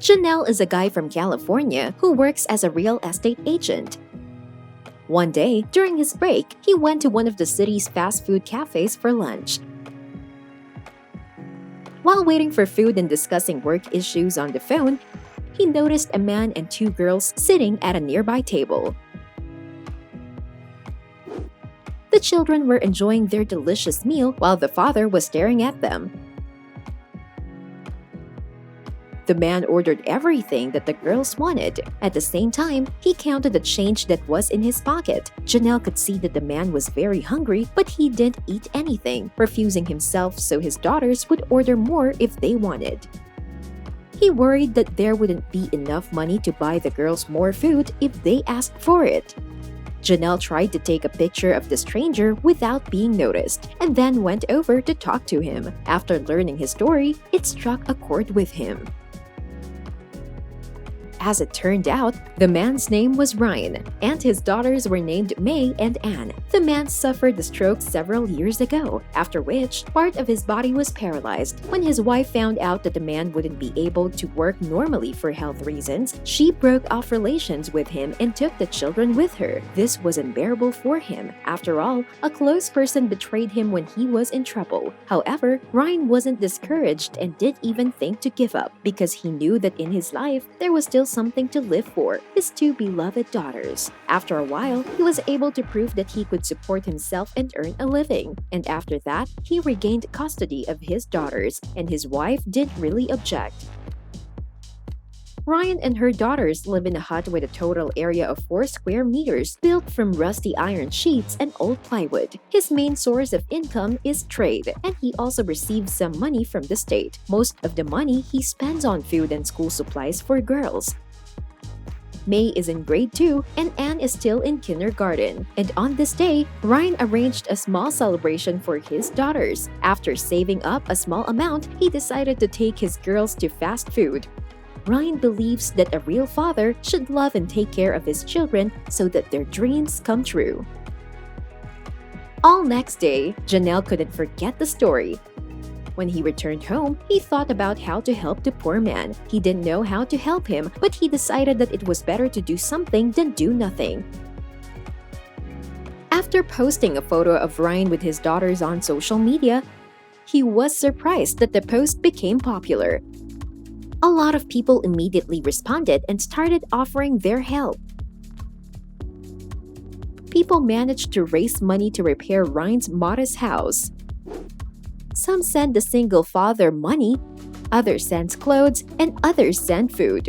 Janel is a guy from California who works as a real estate agent. One day, during his break, he went to one of the city's fast food cafes for lunch. While waiting for food and discussing work issues on the phone, he noticed a man and two girls sitting at a nearby table. The children were enjoying their delicious meal while the father was staring at them. The man ordered everything that the girls wanted. At the same time, he counted the change that was in his pocket. Janel could see that the man was very hungry, but he didn't eat anything, refusing himself so his daughters would order more if they wanted. He worried that there wouldn't be enough money to buy the girls more food if they asked for it. Janel tried to take a picture of the stranger without being noticed, and then went over to talk to him. After learning his story, it struck a chord with him. As it turned out, the man's name was Ryne, and his daughters were named May and Anne. The man suffered a stroke several years ago, after which part of his body was paralyzed. When his wife found out that the man wouldn't be able to work normally for health reasons, she broke off relations with him and took the children with her. This was unbearable for him. After all, a close person betrayed him when he was in trouble. However, Ryne wasn't discouraged and didn't even think to give up, because he knew that in his life, there was still something to live for, his two beloved daughters. After a while, he was able to prove that he could support himself and earn a living. And after that, he regained custody of his daughters, and his wife didn't really object. Ryne and her daughters live in a hut with a total area of 4 square meters, built from rusty iron sheets and old plywood. His main source of income is trade, and he also receives some money from the state. Most of the money he spends on food and school supplies for girls. May is in grade 2 and Anne is still in kindergarten. And on this day, Ryne arranged a small celebration for his daughters. After saving up a small amount, he decided to take his girls to fast food. Ryne believes that a real father should love and take care of his children so that their dreams come true. All next day, Janel couldn't forget the story. When he returned home, he thought about how to help the poor man. He didn't know how to help him, but he decided that it was better to do something than do nothing. After posting a photo of Ryne with his daughters on social media, he was surprised that the post became popular. A lot of people immediately responded and started offering their help. People managed to raise money to repair Ryne's modest house. Some send the single father money, others send clothes, and others send food.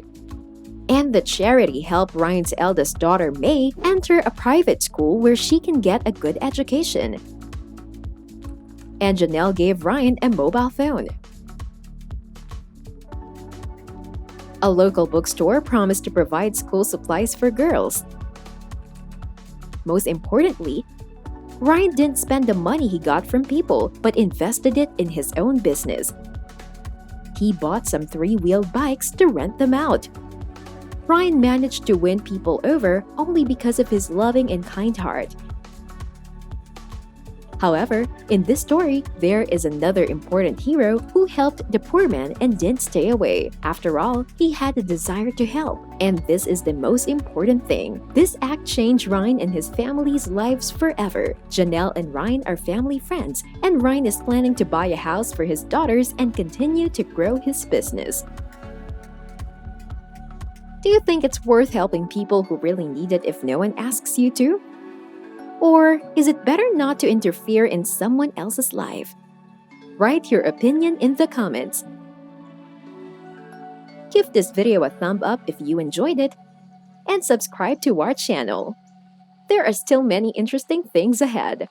And the charity helped Ryne's eldest daughter, May, enter a private school where she can get a good education. And Janel gave Ryne a mobile phone. A local bookstore promised to provide school supplies for girls. Most importantly, Ryne didn't spend the money he got from people, but invested it in his own business. He bought some 3-wheeled bikes to rent them out. Ryne managed to win people over only because of his loving and kind heart. However, in this story, there is another important hero who helped the poor man and didn't stay away. After all, he had a desire to help, and this is the most important thing. This act changed Ryne and his family's lives forever. Janel and Ryne are family friends, and Ryne is planning to buy a house for his daughters and continue to grow his business. Do you think it's worth helping people who really need it if no one asks you to? Or is it better not to interfere in someone else's life? Write your opinion in the comments. Give this video a thumb up if you enjoyed it, and subscribe to our channel. There are still many interesting things ahead.